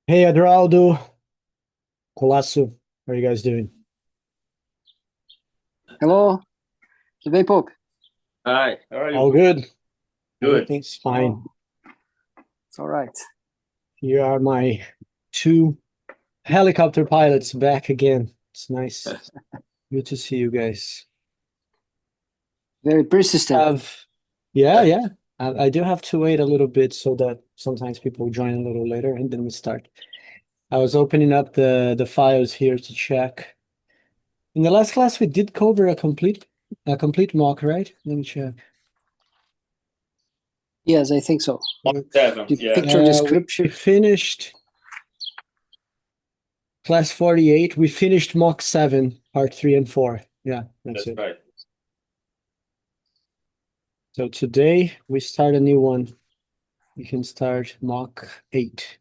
Hey, Adraldo, Colasso, how are you guys doing? Hello, tudo bem, Pope? Hi, how are you? All good? Good. Everything's Oh, fine. it's all right. Here are my two helicopter pilots back again. It's nice. Good to see you guys. Very persistent. Have, yeah. I do have to wait a little bit so that sometimes people join a little later and then we start. I was opening up the files here to check. In the last class, we did cover a complete mock, right? Let me check. Yes, I think so. Mark 7, The yeah. picture We description. finished Class 48, we finished mock 7, part 3 and 4. Yeah, that's That's it. right. So today we start a new one. We can start mock 8.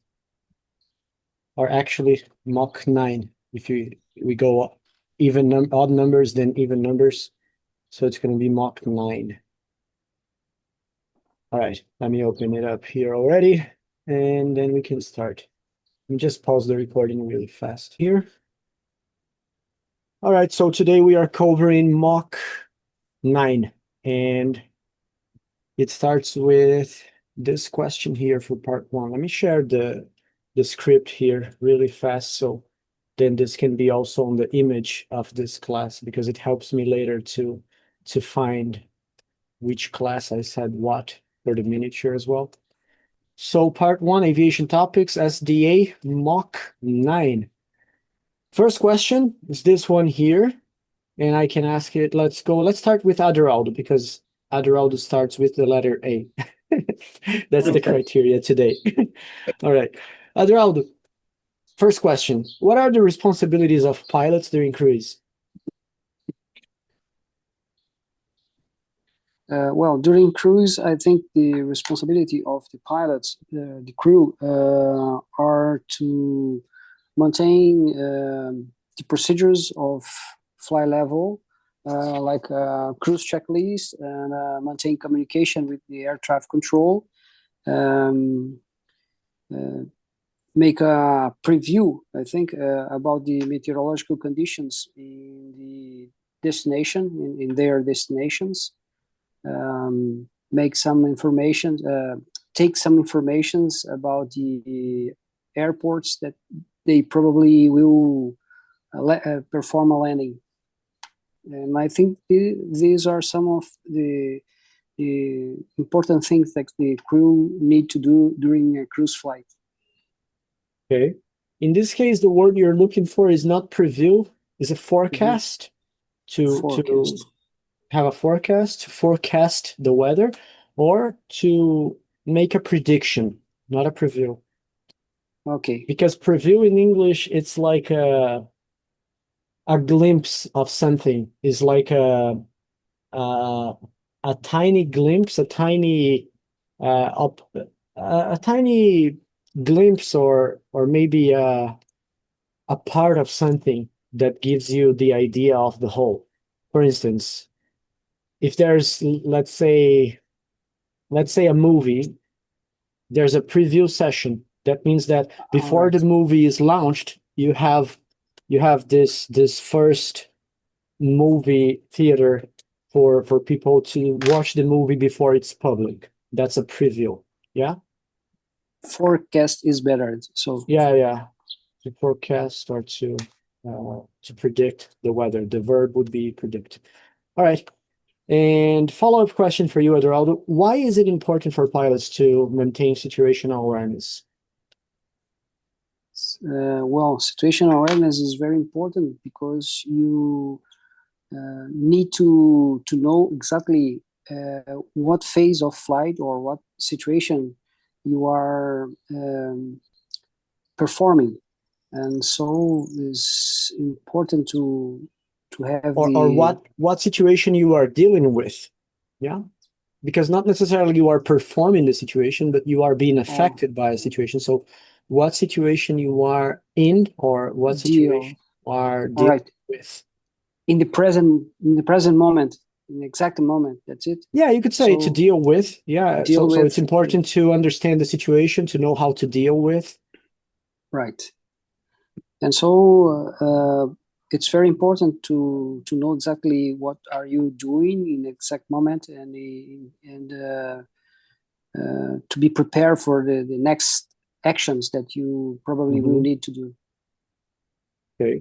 Or actually mock 9 if we go odd numbers then even numbers. So it's going to be mock 9. All right, let me open it up here already and then we can start. Let me just pause the recording really fast here. All right, so today we are covering mock 9 and it starts with this question here for part 1. Let me share the script here really fast so then this can be also on the image of this class because it helps me later to find which class I said what for the miniature as well. So part 1, aviation topics, SDA, mock 9. First question is this one here, and I can ask it. Let's start with Aderaldo because Aderaldo starts with the letter A. That's the criteria today. All right. Aderaldo, first question. What are the responsibilities of pilots during cruise? Well, during cruise, I think the responsibility of the pilots, the crew, are to maintain the procedures of fly level, like cruise checklist, and maintain communication with the air traffic control. Um, uh, Make a preview, I think, about the meteorological conditions in the destination, in their destinations. Make some information, take some informations about the airports that they probably will perform a landing. And I think these are some of the important things that the crew need to do during a cruise flight. Okay. In this case, the word you're looking for is not preview, is a Mhm. forecast to Forecast. have a forecast, to forecast the weather, or to make a prediction, not a preview. Okay. Because preview in English, it's like a glimpse of something. Is like a a tiny glimpse, up a tiny glimpse, or maybe a part of something that gives you the idea of the whole. For instance, if there's let's say a movie, there's a preview session. That means that All before right. the movie is launched, you have this first movie theater for people to watch the movie before it's public. That's a preview. Yeah? Forecast is better. So Yeah. To forecast or to predict the weather. The verb would be predict. All right. And follow-up question for you, Eduardo. Why is it important for pilots to maintain situational awareness? well, situational awareness is very important because you need to know exactly what phase of flight or what situation you are performing, and so it's important to have Or the what situation you are dealing with? Yeah. Because not necessarily you are performing the situation, but you are being uh, affected by a situation. So what situation you are in or what situation deal. you are All dealing right, with. in the present moment, in the exact moment. That's it. Yeah, you could say to So deal with. Yeah. deal So it's with. important to understand the situation, to know how to deal with. Right. And so it's very important to know exactly what are you doing in exact moment, and to be prepared for the next actions that you probably will need to do. Okay.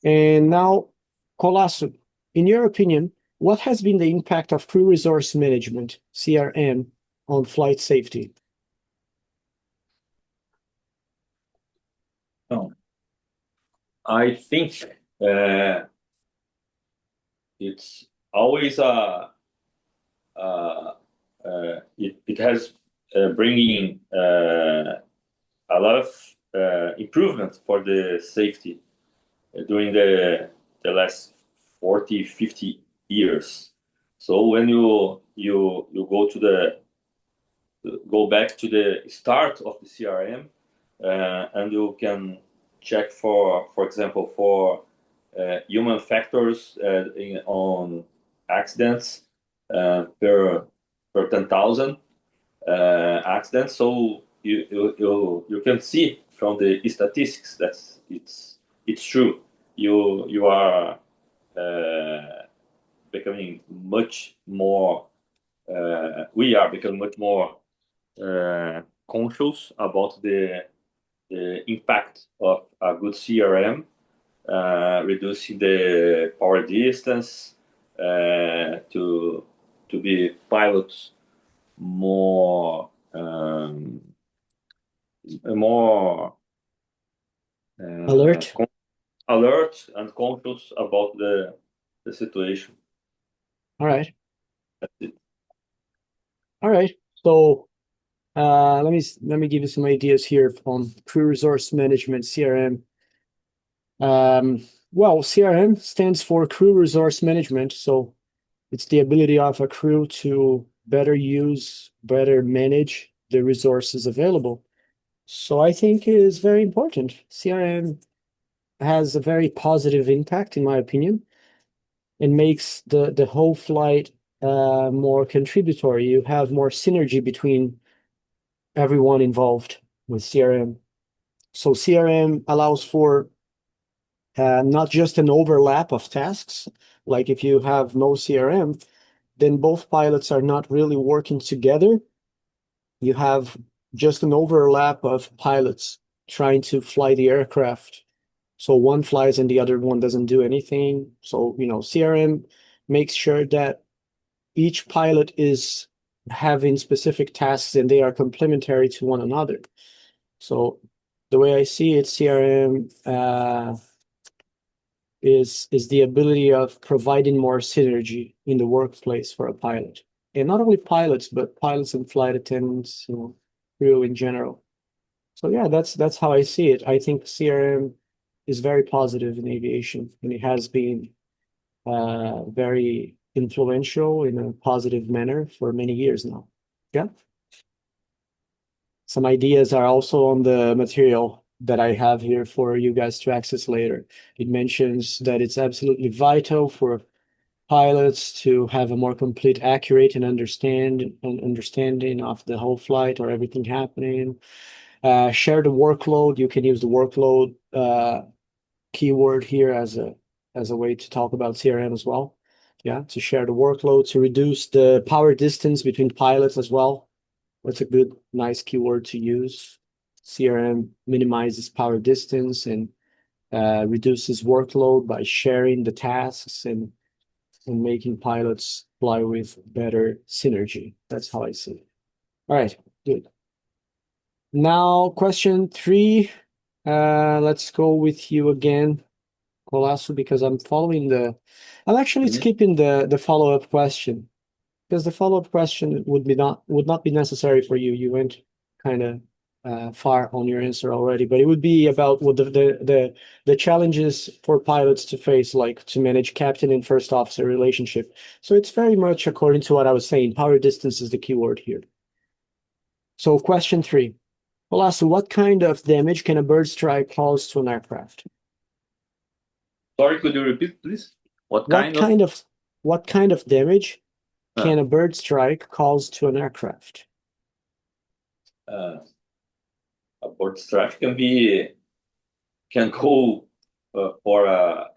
And now, Colasso, in your opinion, what has been the impact of crew resource management, CRM, on flight safety? Oh, I think it's always it has bringing a lot of improvement for the safety during the last 40, 50 years. So when you go to go back to the start of the CRM, and you can check for example, for human factors on accidents per 10,000 accidents. So you can see from the statistics that it's true. You are becoming much more. We are becoming much more conscious about the impact of a good CRM, reducing the power distance, to be pilots more Alert? alert and conscious about the situation. All right. That's it. All right. So let me give you some ideas here on crew resource management, CRM. Well, CRM stands for crew resource management. So it's the ability of a crew to better manage the resources available. So I think it is very important. CRM has a very positive impact, in my opinion, and makes the whole flight more contributory. You have more synergy between everyone involved with CRM. So CRM allows for not just an overlap of tasks. Like if you have no CRM, then both pilots are not really working together. You have just an overlap of pilots trying to fly the aircraft. So one flies and the other one doesn't do anything. So, CRM makes sure that each pilot is having specific tasks and they are complementary to one another. So the way I see it, CRM is the ability of providing more synergy in the workplace for a pilot. And not only pilots, but pilots and flight attendants, crew in general. So yeah, that's how I see it. I think CRM is very positive in aviation, and it has been very influential in a positive manner for many years now. Yeah. Some ideas are also on the material that I have here for you guys to access later. It mentions that it's absolutely vital for pilots to have a more complete, accurate, and understanding of the whole flight or everything happening. Share the workload. You can use the workload keyword here as a way to talk about CRM as well. Yeah, to share the workload, to reduce the power distance between pilots as well. That's a good, nice keyword to use. CRM minimizes power distance and reduces workload by sharing the tasks and making pilots fly with better synergy. That's how I see it. All right, good. Now, question 3. Let's go with you again, Colasso, because I'm actually skipping the follow-up question, because the follow-up question would not be necessary for you. You went kind of far on your answer already, but it would be about what the challenges for pilots to face, like to manage captain and first officer relationship. So it's very much according to what I was saying. Power distance is the keyword here. So question 3. Colasso, what kind of damage can a bird strike cause to an aircraft? Sorry, could you repeat, please? What kind of damage can a bird strike cause to an aircraft? a bird strike can go for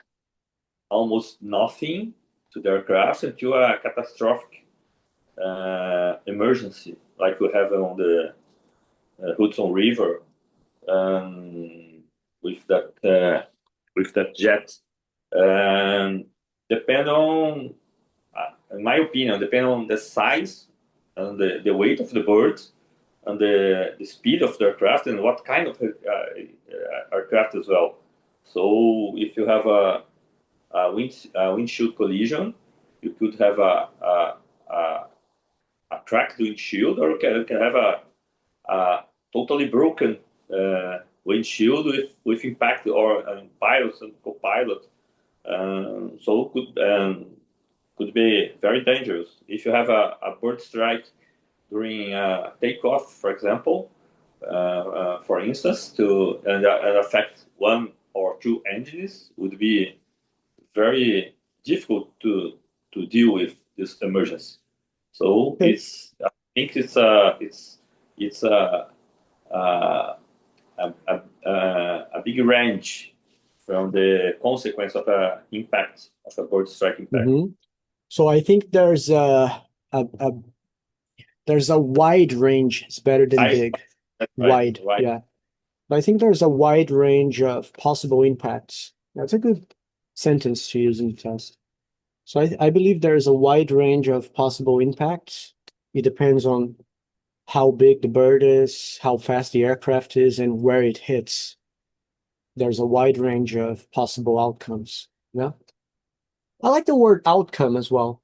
almost nothing to the aircraft until a catastrophic emergency, like we have on the Hudson River, with that jet. Depend on, in my opinion, depend on the size and the weight of the bird and the speed of the aircraft and what kind of aircraft as well. So if you have a windshield collision, you could have a cracked windshield, or you can have a totally broken windshield with impact or pilots and co-pilot. So could be very dangerous. If you have a bird strike during takeoff, for example, for instance, and affect one or two engines, would be very difficult to deal with this emergency. So I think it's a big range from the consequence of an impact of a bird strike impact. So I think there's a wide range. It's better than big. Wide, yeah. But I think there's a wide range of possible impacts. That's a good sentence to use in the test. So I believe there's a wide range of possible impacts. It depends on how big the bird is, how fast the aircraft is, and where it hits. There's a wide range of possible outcomes. Yeah. I like the word outcome as well.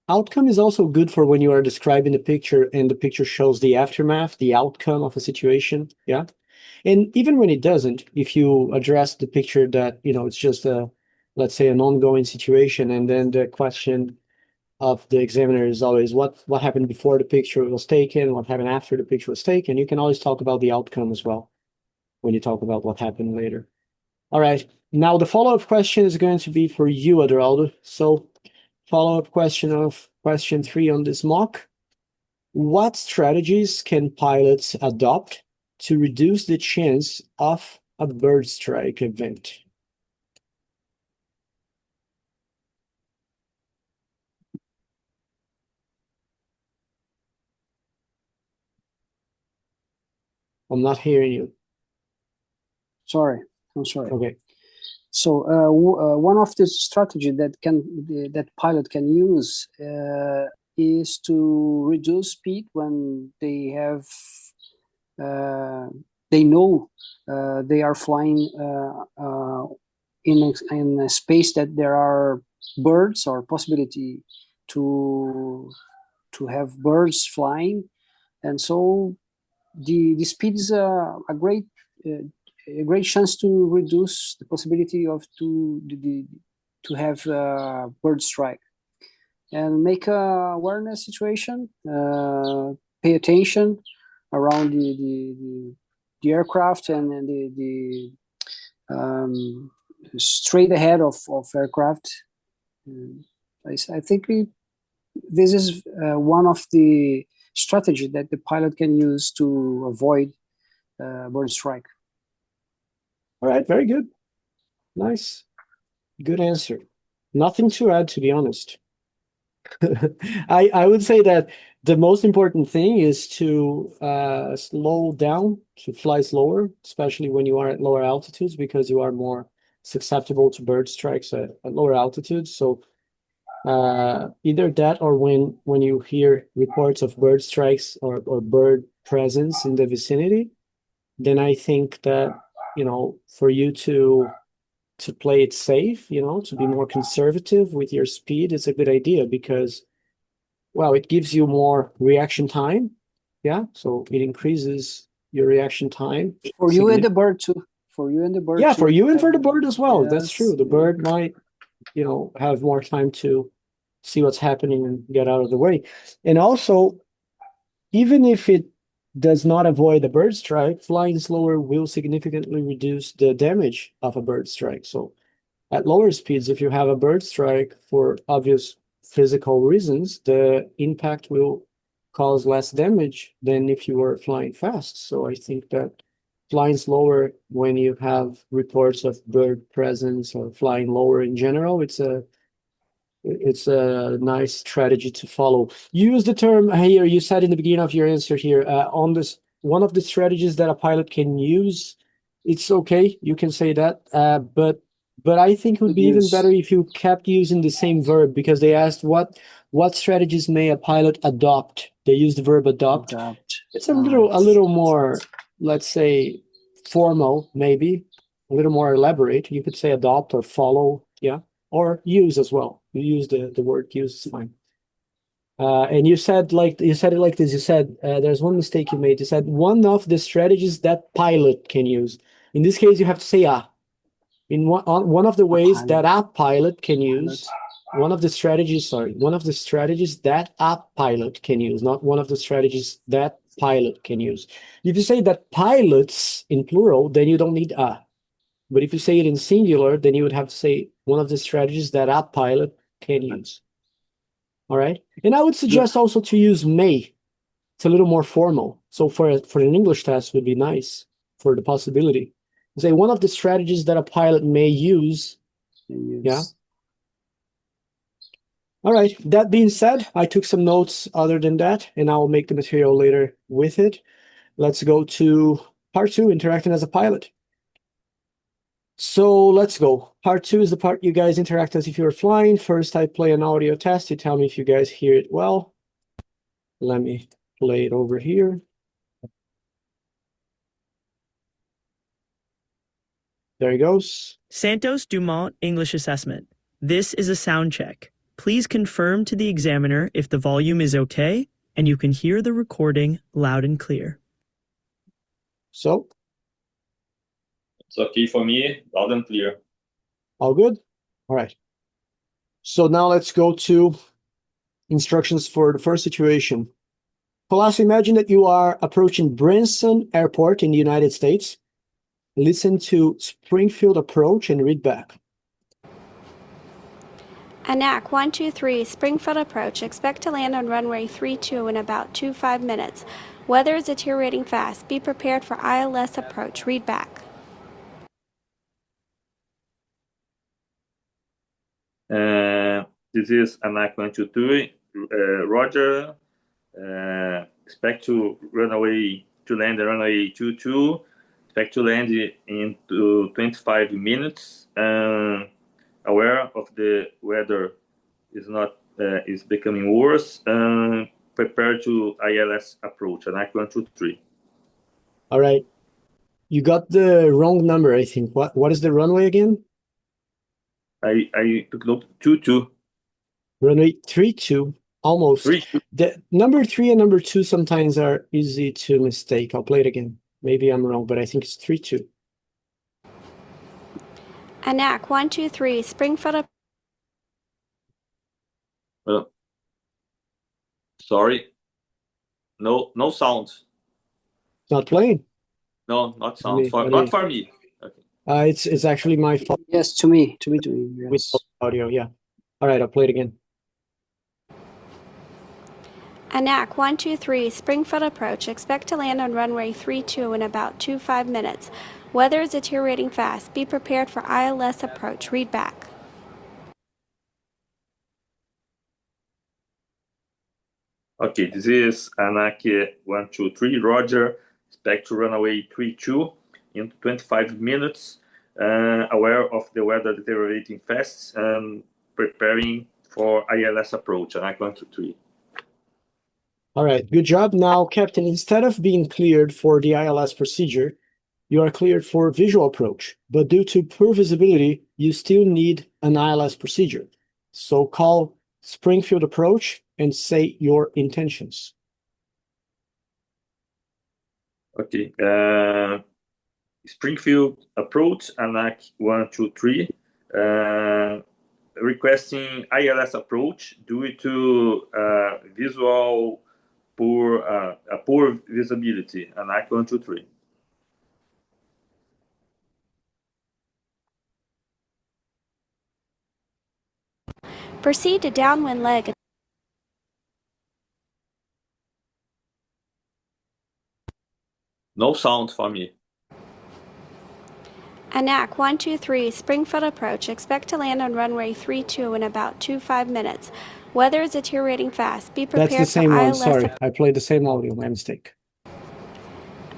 Outcome is also good for when you are describing the picture and the picture shows the aftermath, the outcome of a situation. Yeah. And even when it doesn't, if you address the picture that, it's just let's say an ongoing situation, and then the question of the examiner is always what happened before the picture was taken, what happened after the picture was taken. You can always talk about the outcome as well when you talk about what happened later. All right. Now the follow-up question is going to be for you, Adraldo. So follow-up question of question 3 on this mock. What strategies can pilots adopt to reduce the chance of a bird strike event? I'm not hearing you. Sorry, I'm sorry. Okay. So one of the strategy that pilot can use is to reduce speed when they have they know they are flying in a space that there are birds, or possibility to have birds flying, and so the speed is a great chance to reduce the possibility of to have bird strike, and make a awareness situation, pay attention around the aircraft and the straight ahead of aircraft. I think this is one of the strategy that the pilot can use to avoid bird strike. All right, very good. Nice. Good answer. Nothing to add, to be honest. I would say that the most important thing is to slow down, to fly slower, especially when you are at lower altitudes, because you are more susceptible to bird strikes at lower altitudes. So either that, or when you hear reports of bird strikes or bird presence in the vicinity, then I think that, for you to play it safe, to be more conservative with your speed is a good idea, because, well, it gives you more reaction time. Yeah, so it increases your reaction time. For you and the bird too. For you and the bird. Yeah, too. for you and for the bird as well. Yes. That's true. The bird might, have more time to see what's happening and get out of the way. And also, even if it does not avoid a bird strike, flying slower will significantly reduce the damage of a bird strike. So at lower speeds, if you have a bird strike for obvious physical reasons, the impact will cause less damage than if you were flying fast. So I think that flying slower when you have reports of bird presence or flying lower in general. It's a nice strategy to follow. Use the term here, you said in the beginning of your answer here, on this, one of the strategies that a pilot can use, it's okay, you can say that, but I think it would be even better if you kept using the same verb, because they asked what strategies may a pilot adopt. They use the verb adopt. It's a little more, let's say, formal, maybe, a little more elaborate. You could say adopt or follow, yeah, or use as well. You use the word use is fine. And you said it like this. You said there's one mistake you made. You said one of the strategies that pilot can use. In this case, you have to say in one of the ways that a pilot can use. One of the strategies that a pilot can use, not one of the strategies that pilot can use. If you say that pilots in plural, then you don't need a. But if you say it in singular, then you would have to say one of the strategies that a pilot can use. All right. And I would suggest also to use may. It's a little more formal. So for an English test would be nice for the possibility. Say one of the strategies that a pilot may use. Yeah. All right. That being said, I took some notes other than that, and I'll make the material later with it. Let's go to part 2, interacting as a pilot. So let's go. Part 2 is the part you guys interact as if you were flying. First, I play an audio test. You tell me if you guys hear it well. Let me play it over here. There he goes. Santos Dumont English Assessment. This is a sound check. Please confirm to the examiner if the volume is okay and you can hear the recording loud and clear. So? It's okay for me, loud and clear. All good? All right. So now let's go to instructions for the first situation. Class, imagine that you are approaching Branson Airport in the United States. Listen to Springfield approach and read back. ANAC 123, Springfield approach. Expect to land on runway 32 in about 25 minutes. Weather is deteriorating fast. Be prepared for ILS approach. Read back. This is ANAC 123. Roger. Expect to land the runway 22. Expect to land in 25 minutes. Aware of the weather is becoming worse. Prepare to ILS approach. ANAC 123. All right. You got the wrong number, I think. What is the runway again? I took note 22. Runway 32. Almost. 32. The number 3 and number 2 sometimes are easy to mistake. I'll play it again. Maybe I'm wrong, but I think it's 32. ANAC 123, Springfield. Sorry. No sound. It's not playing? No, not sound. Not for me. Okay. It's actually my fault. Yes, to me. Yes. With audio, yeah. All right, I'll play it again. ANAC 123, Springfield approach. Expect to land on runway 32 in about 25 minutes. Weather is deteriorating fast. Be prepared for ILS approach. Read back. Okay, this is ANAC 123, Roger. Expect to runway 32 in 25 minutes. Aware of the weather deteriorating fast and preparing for ILS approach. ANAC 123. All right, good job. Now, Captain, instead of being cleared for the ILS procedure, you are cleared for visual approach, but due to poor visibility, you still need an ILS procedure. So call Springfield approach and say your intentions. Okay. Springfield approach, ANAC 123. Requesting ILS approach due to poor visibility, ANAC 123. Proceed to downwind leg. No sound for me. ANAC 123, Springfield approach. Expect to land on runway 32 in about 25 minutes. Weather is deteriorating fast. Be prepared That's the same for one. ILS. Sorry, I played the same audio. My mistake.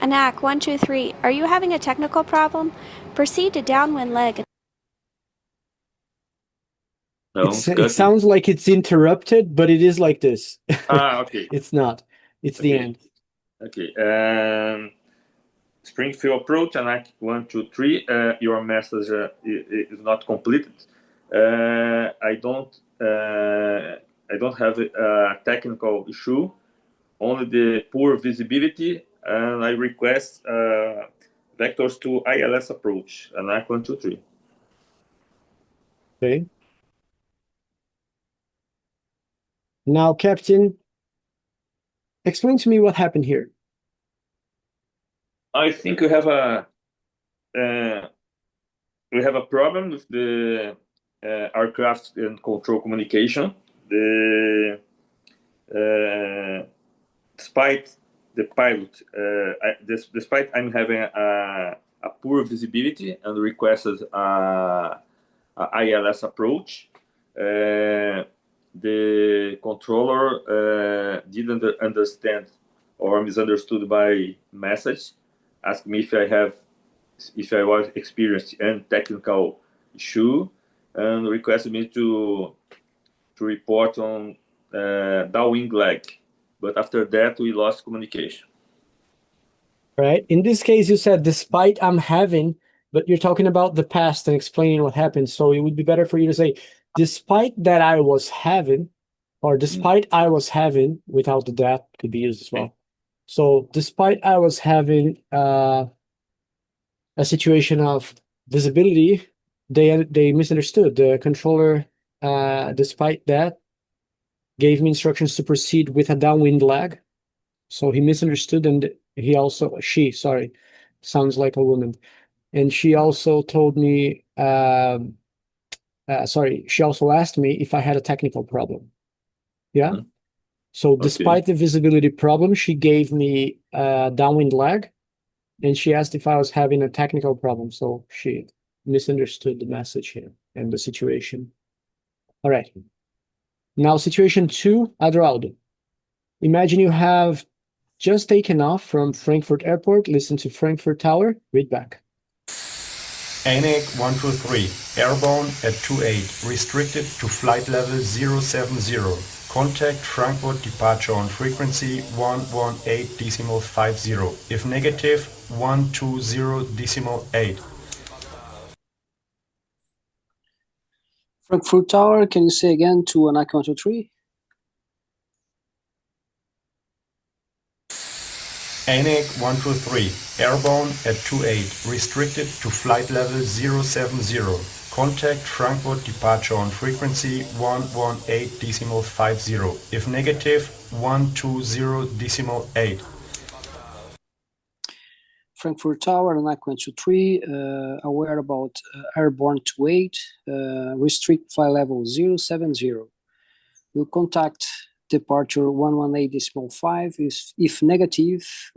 ANAC 123, are you having a technical problem? Proceed to downwind leg. No, It sounds like it's interrupted, but it is like this. okay. It's not. It's the end. Okay. Springfield approach, ANAC 123. Your message is not completed. I don't have a technical issue, only the poor visibility, and I request vectors to ILS approach, ANAC 123. Okay. Now, Captain, explain to me what happened here. I think we have a problem with the aircraft and control communication. Despite the pilot, despite I'm having a poor visibility and requested a ILS approach, the controller didn't understand or misunderstood my message. Asked me if I was experienced in technical issue, and requested me to report on downwind lag. But after that, we lost communication. Right. In this case, you said despite I'm having, but you're talking about the past and explaining what happened. So it would be better for you to say, despite that I was having, or despite I was having, without the that could be used as well. So despite I was having a situation of visibility, they misunderstood. The controller, despite that, gave me instructions to proceed with a downwind lag. So he misunderstood, and she sounds like a woman. And she also told me, she also asked me if I had a technical problem. Yeah. So despite the visibility problem, she gave me a downwind lag, and she asked if I was having a technical problem. So she misunderstood the message here and the situation. All right. Now, situation 2, Adraldo. Imagine you have just taken off from Frankfurt Airport. Listen to Frankfurt Tower. Read back. ANAC 123, airborne at 28, restricted to flight level 070. Contact Frankfurt departure on frequency 118.50. If negative, 120.8. Frankfurt Tower, can you say again to ANAC 123? ANAC 123, airborne at 28, restricted to flight level 070. Contact Frankfurt departure on frequency 118.50. If negative, 120.8. Frankfurt Tower, ANAC 123, aware about airborne 28, restrict flight level 070. Will contact departure 118.5. If negative,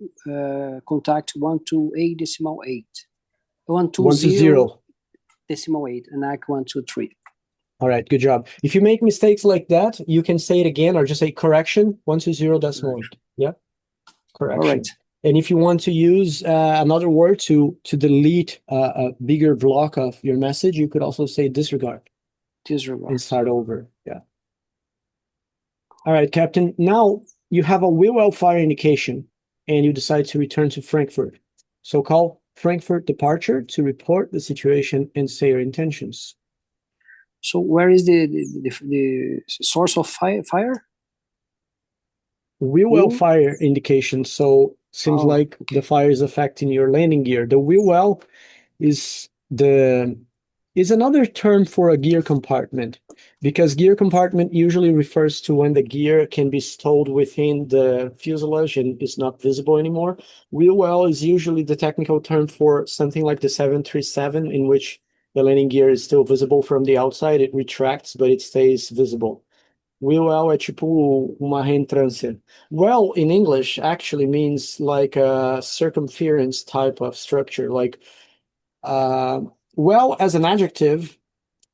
contact 128.8. 120.8, ANAC 123. All right, good job. If you make mistakes like that, you can say it again or just say correction 120.8. Yeah, correction. All right. And if you want to use another word to delete a bigger block of your message, you could also say disregard. Disregard. And start over. Yeah. All right, Captain. Now you have a wheel well fire indication, and you decide to return to Frankfurt. So call Frankfurt departure to report the situation and say your intentions. So where is the source of fire? Wheel well fire indication. So seems like the fire is affecting your landing gear. The wheel well is another term for a gear compartment, because gear compartment usually refers to when the gear can be stowed within the fuselage and is not visible anymore. Wheel well is usually the technical term for something like the 737, in which the landing gear is still visible from the outside. It retracts, but it stays visible. Wheel well é tipo uma reentrância. Well, in English, actually means like a circumference type of structure, like Well, as an adjective,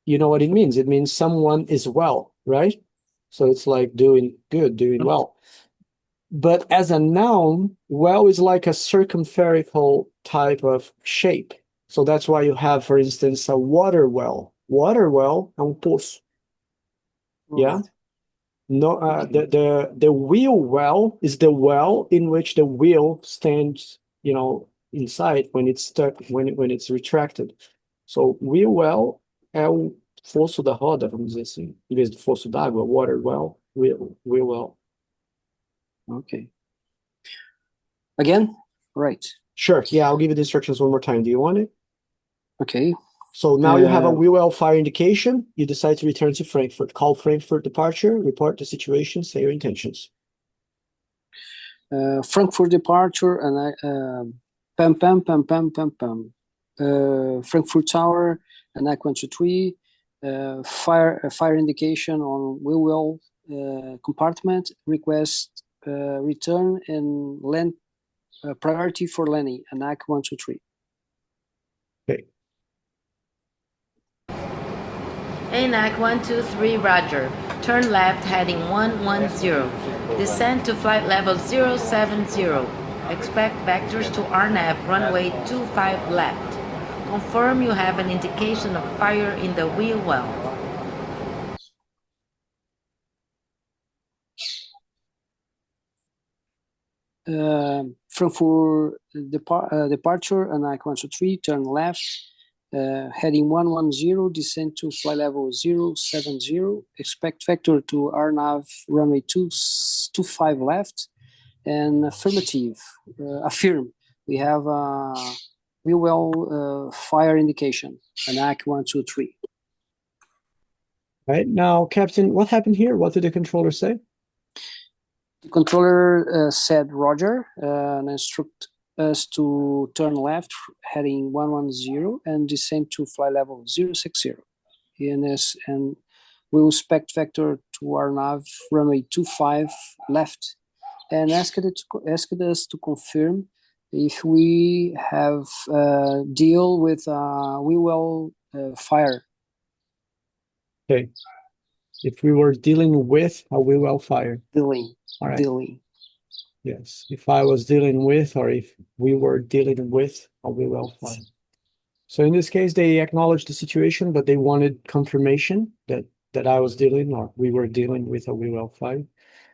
you know what it means. It means someone is well, right? So it's like doing good, doing well. But as a noun, well is like a circumferential type of shape. So that's why you have, for instance, a water well. Water well é poço. Yeah? No, the wheel well is the well in which the wheel stands, you know, inside when it's stuck, when it's retracted. So wheel well é o fosso da roda, vamos dizer assim. Em vez do fosso d'água, water well, wheel well. Okay. Again? Right. Sure. Yeah, I'll give you the instructions one more time. Do you want it? Okay. So now you have a wheel well fire indication. You decide to return to Frankfurt. Call Frankfurt departure, report the situation, say your intentions. Frankfurt departure, and Frankfurt Tower, and ICAO 123, fire indication on wheel well compartment, request return and land priority for landing, and ICAO 123. Okay. ANAC 123, Roger. Turn left heading 110. Descend to flight level 070. Expect vectors to RNAV runway 25 left. Confirm you have an indication of fire in the wheel well. Frankfurt departure, ANAC 123, turn left. Heading 110, descend to flight level 070, expect vector to RNAV runway 25 left, and affirmative, affirm. We have a wheel well fire indication, ANAC 123. Right, now, Captain, what happened here? What did the controller say? The controller said Roger, and instruct us to turn left heading 110 and descend to flight level 060 and we will expect vector to our nav runway 25 left, and asked us to confirm if we have deal with wheel well fire. Okay, if we were dealing with a wheel well fire. Dealing. All right. Dealing. Yes, if I was dealing with, or if we were dealing with a wheel well fire. So in this case, they acknowledged the situation, but they wanted confirmation that I was dealing, or we were dealing with a wheel well fire,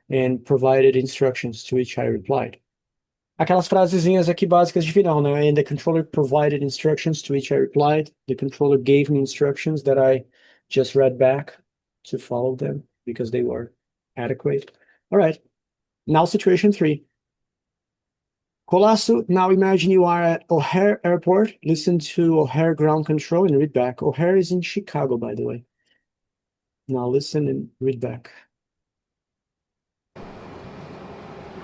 and provided instructions, to which I replied. Aquelas frasezinhas aqui básicas de final, né? And the controller provided instructions, to which I replied. The controller gave me instructions that I just read back to follow them because they were adequate. All right. Now situation 3. Colasso, now imagine you are at O'Hare Airport. Listen to O'Hare ground control and read back. O'Hare is in Chicago, by the way. Now listen and read back.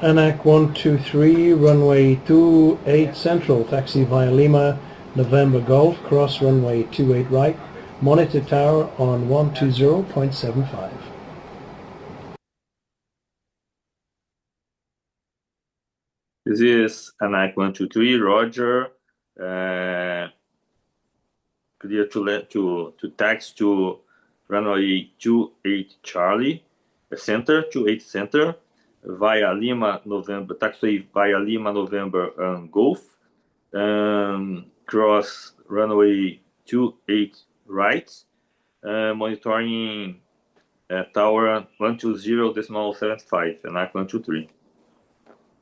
ANAC 123, runway 28 central, taxi via Lima, November Golf, cross runway 28 right, monitor tower on 120.75. This is ANAC 123, Roger. Clear to taxi to runway 28 Charlie, center, 28 center, via Lima, November, taxiway via Lima, November, Golf, cross runway 28 right, monitoring tower 120.75, ANAC 123.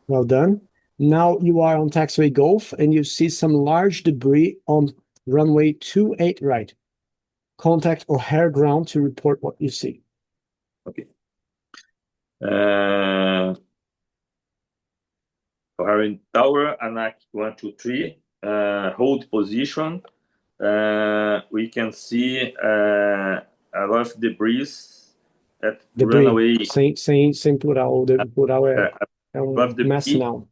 Well done. Now you are on taxiway Golf and you see some large debris on runway 28 right. Contact O'Hare ground to report what you see. Okay. O'Hare tower, ANAC 123, hold position. We can see a lot of debris at runway. Sem plural, o plural é mess now.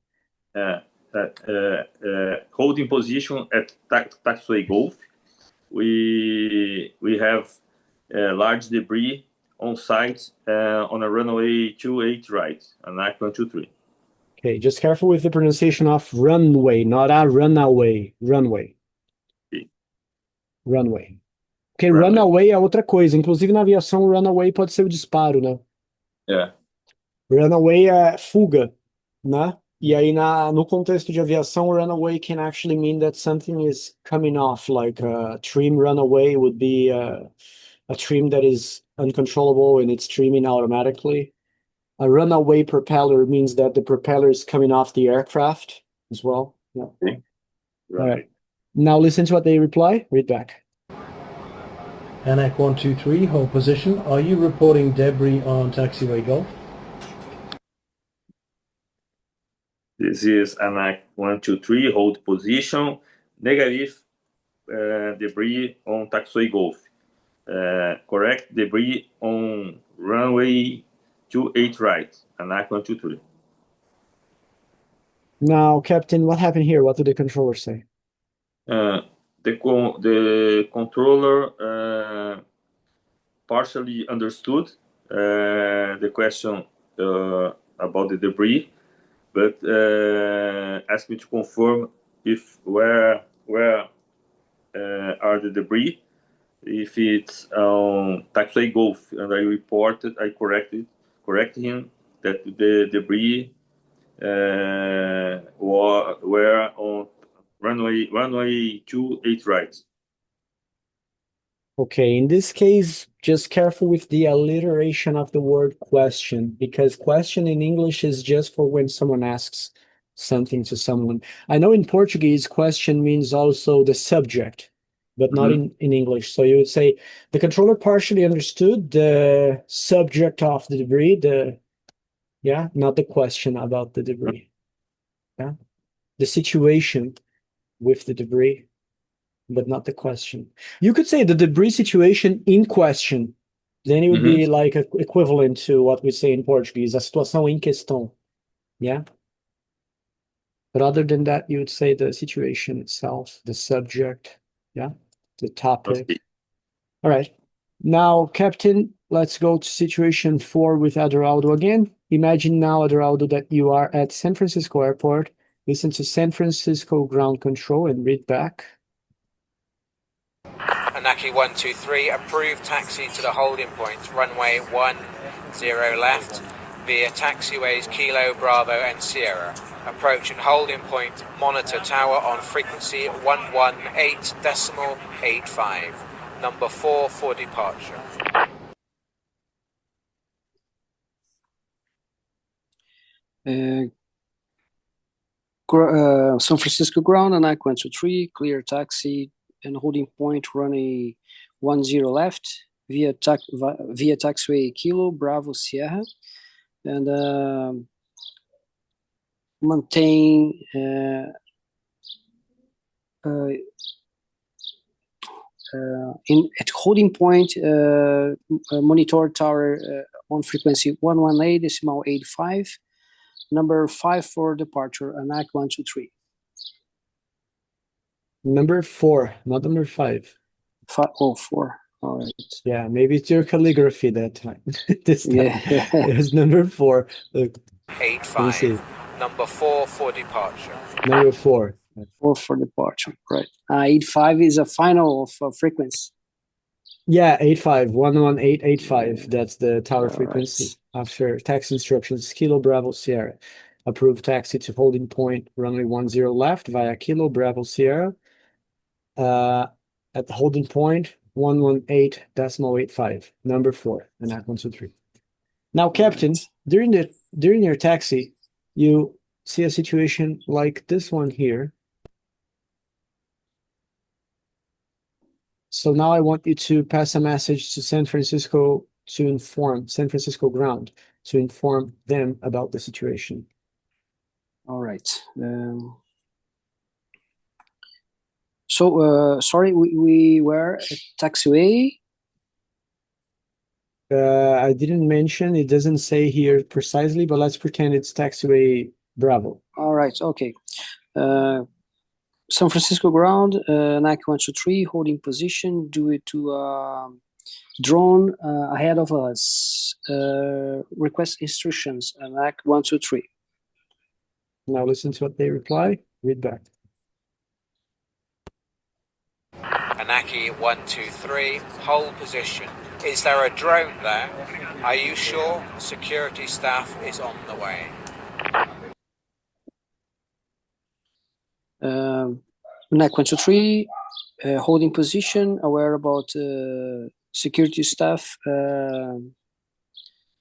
Holding position at taxiway Golf. We have large debris on site on a runway 28 right, ANAC 123. Okay, just careful with the pronunciation of runway, not a runaway, runway. Okay. Runway. Porque runaway é outra coisa. Inclusive, na aviação, runaway pode ser o disparo, né? Yeah. Runaway é fuga, né? E aí, no contexto de aviação, runaway can actually mean that something is coming off, like a trim runaway would be a trim that is uncontrollable and it's trimming automatically. A runaway propeller means that the propeller is coming off the aircraft as well. Yeah. Okay. All right. Now listen to what they reply. Read back. ANAC 123, hold position. Are you reporting debris on taxiway Golf? This is ANAC 123, hold position. Negative debris on taxiway Golf. Correct debris on runway 28 right. ANAC 123. Now, Captain, what happened here? What did the controller say? The controller partially understood the question about the debris, but asked me to confirm if where are the debris. If it's on taxiway Golf, and I corrected him that the debris were on runway 28 right. Okay, in this case, just careful with the alliteration of the word question, because question in English is just for when someone asks something to someone. I know in Portuguese, question means also the subject, but not in English. So you would say, the controller partially understood the subject of the debris, not the question about the debris. Yeah, the situation with the debris, but not the question. You could say the debris situation in question. Then it would be like equivalent to what we say in Portuguese, a situação em questão. Yeah. But other than that, you would say the situation itself, the subject, the topic. Okay. All right. Now, Captain, let's go to situation 4 with Adoraldo again. Imagine now, Adoraldo, that you are at San Francisco Airport. Listen to San Francisco ground control and read back. ANAC 123, approved taxi to the holding point, runway 10 left, via taxiways Kilo, Bravo and Sierra. Approach and holding point, monitor tower on frequency 118.85. Number 4 for departure. San Francisco ground, ANAC 123, clear taxi and holding point runway 10 left via taxiway Kilo, Bravo, Sierra, and maintain at holding point monitor tower on frequency 118.85. Number 5 for departure, ANAC 123. Number 4, not number 5. 4. All right. Yeah, maybe it's your calligraphy that time. This time it was number 4. Look, 85. Number 4 for departure. Number 4. 4 for departure, right. 85 is a final of frequency. Yeah, 85, 118.85. That's the tower frequency. After taxi instructions, Kilo, Bravo, Sierra. Approved taxi to holding point, runway 10 left via Kilo, Bravo, Sierra. At the holding point, 118.85. Number 4, ANAC 123. Now, Captain, during your taxi, you see a situation like this one here. So now I want you to pass a message to San Francisco to inform San Francisco ground to inform them about the situation. All right. Sorry, we were at taxiway. I didn't mention, it doesn't say here precisely, but let's pretend it's taxiway Bravo. All right, okay. San Francisco ground, ANAC 123, holding position, due it to drone ahead of us. Request instructions, ANAC 123. Now listen to what they reply. Read back. ANAC Taki 123, hold position. Is there a drone there? Are you sure? Security staff is on the way. NAC 123, holding position, aware about security staff, and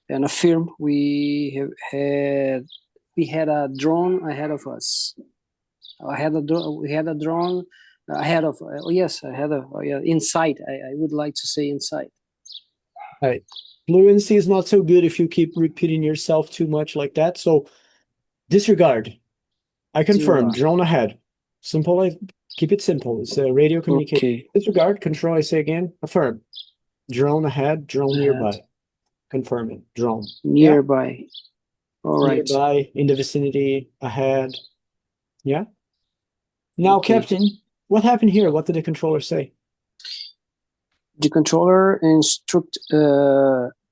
affirm we had a drone ahead of us. We had a drone ahead of. Inside. I would like to say inside. Right. Fluency is not so good if you keep repeating yourself too much like that. So disregard. I confirm. Drone ahead. Simple. Keep it simple. It's a radio communication. Okay. Disregard. Control. I say again. Affirm. Drone ahead. Drone nearby. Confirm it. Drone. Nearby. Yeah? All right. Nearby, in the vicinity, ahead. Yeah? Now, okay. Captain, what happened here? What did the controller say? The controller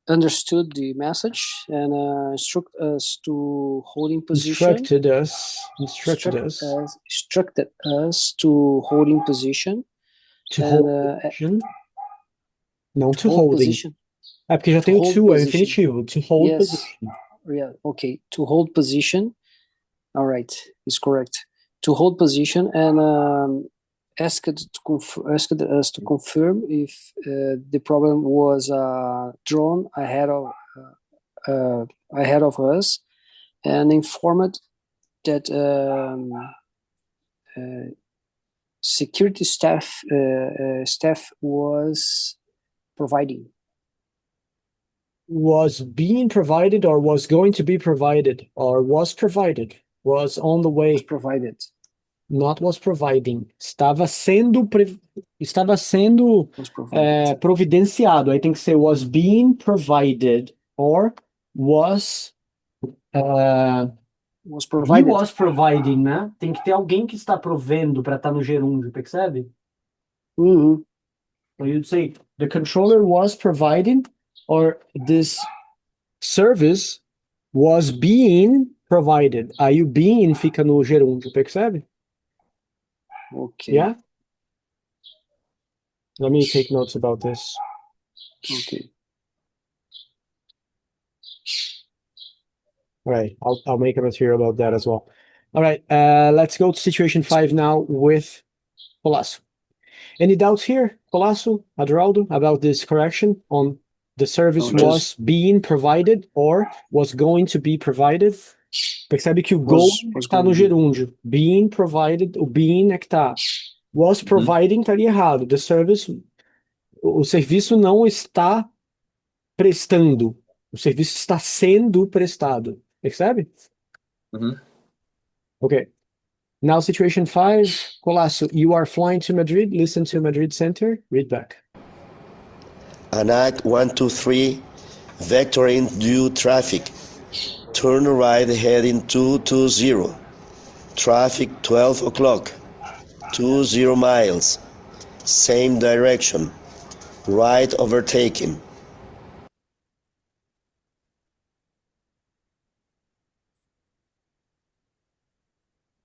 understood the message and instructed us to holding position. Instructed us to holding position. To hold position? Não, to holding. Position. É porque já tem o to, é infinitivo. To hold position. Yeah, okay. To hold position. All right, it's correct. To hold position and asked us to confirm if the problem was drone ahead of us, and informed that security staff was providing. Was being provided, or was going to be provided, or was provided, was on the way. Was provided. Not was providing. Estava sendo providenciado. Aí tem que ser was being provided, or was provided. He was providing, né? Tem que ter alguém que está provendo para estar no gerúndio, percebe? Mm-hmm. So you'd say the controller was providing, or this service was being provided. Aí o being fica no gerúndio, percebe? Okay. Yeah? Let me take notes about this. Okay. All right, I'll make a material about that as well. All right, let's go to situation 5 now with Colasso. Any doubts here, Colasso, Adraldo, about this correction on the service was being provided or was going to be provided? Percebe que o go está no gerúndio. Being provided, o being é que tá. Was providing estaria errado. The service, o serviço não está prestando. O serviço está sendo prestado. Percebe? Okay. Now situation 5. Colasso, you are flying to Madrid. Listen to Madrid Center. Read back. ANAC 123, vectoring due traffic. Turn right heading 220. Traffic 12 o'clock. 20 miles. Same direction. Right overtaking.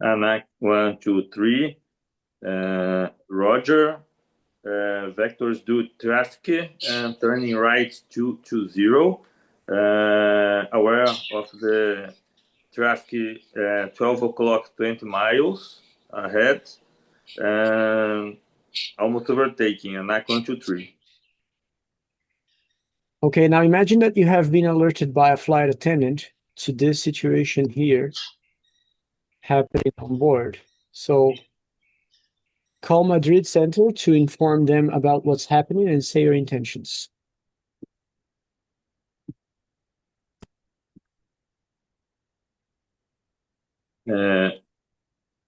ANAC 123, Roger. Vectors due traffic and turning right 220. Aware of the traffic 12 o'clock 20 miles ahead, and almost overtaking, ANAC 123. Okay, now imagine that you have been alerted by a flight attendant to this situation here happening on board. So call Madrid Center to inform them about what's happening and say your intentions.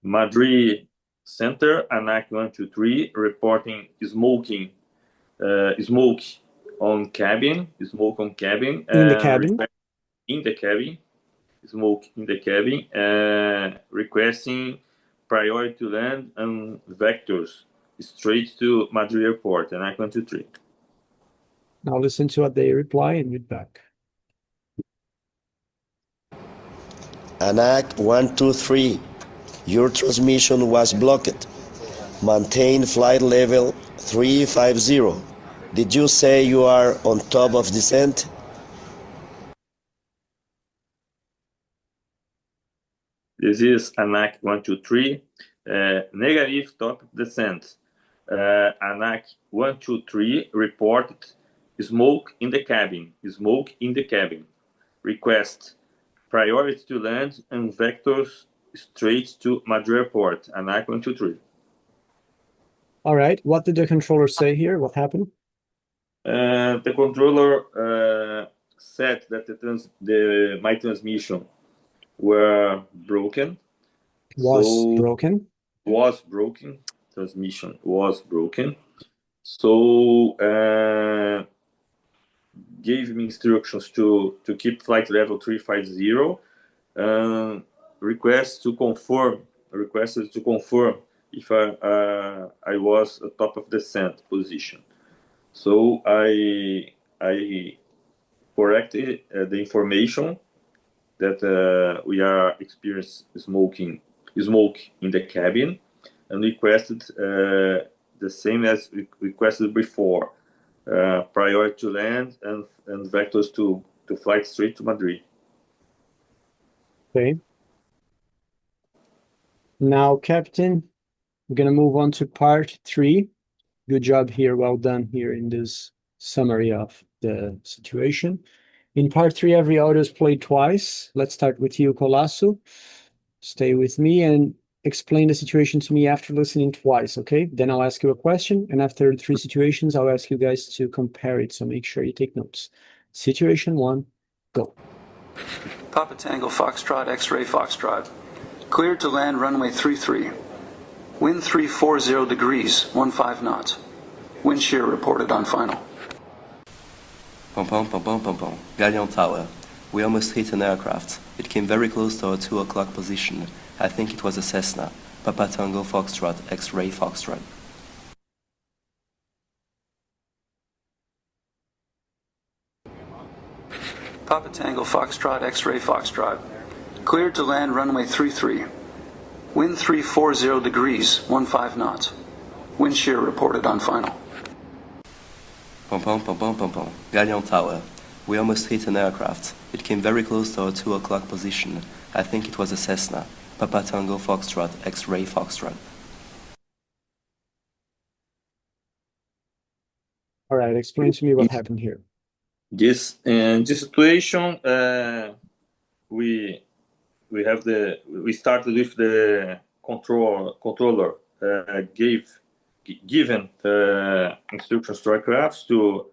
Madrid Center, ANAC 123, reporting smoke on cabin. Smoke in the cabin. Smoke in the cabin. Requesting priority to land and vectors straight to Madrid Airport, ANAC 123. Now listen to what they reply and read back. ANAC 123, your transmission was blocked. Maintain flight level 350. Did you say you are on top of descent? This is ANAC 123, negative top of descent. ANAC 123 reported smoke in the cabin, smoke in the cabin. Request priority to land and vectors straight to Madrid Airport, ANAC 123. All right, what did the controller say here? What happened? The controller said that my transmission were broken. Was broken. Transmission was broken. So gave me instructions to keep flight level 350. Requested to confirm if I was at top of descent position. So I corrected the information that we are experiencing smoke in the cabin, and requested the same as requested before, prior to land and vectors to flight straight to Madrid. Okay. Now, Captain, we're going to move on to part 3. Good job here. Well done here in this summary of the situation. In part 3, every audio is played twice. Let's start with you, Colasso. Stay with me and explain the situation to me after listening twice, okay? Then I'll ask you a question, and after 3 situations, I'll ask you guys to compare it, so make sure you take notes. Situation 1, go. Papa Tango Foxtrot X-Ray Foxtrot. Cleared to land runway 33. Wind 340 degrees, 15 knots. Wind shear reported on final. Galleon Tower. We almost hit an aircraft. It came very close to our 2 o'clock position. I think it was a Cessna. Papa Tango Foxtrot X-Ray Foxtrot. Papa Tango Foxtrot X-Ray Foxtrot. Cleared to land runway 33. Wind 340 degrees, 15 knots. Wind shear reported on final. Galleon Tower. We almost hit an aircraft. It came very close to our 2 o'clock position. I think it was a Cessna. Papa Tango Foxtrot X-Ray Foxtrot. All right, explain to me what happened here. This situation, we started with the controller given instructions to aircraft to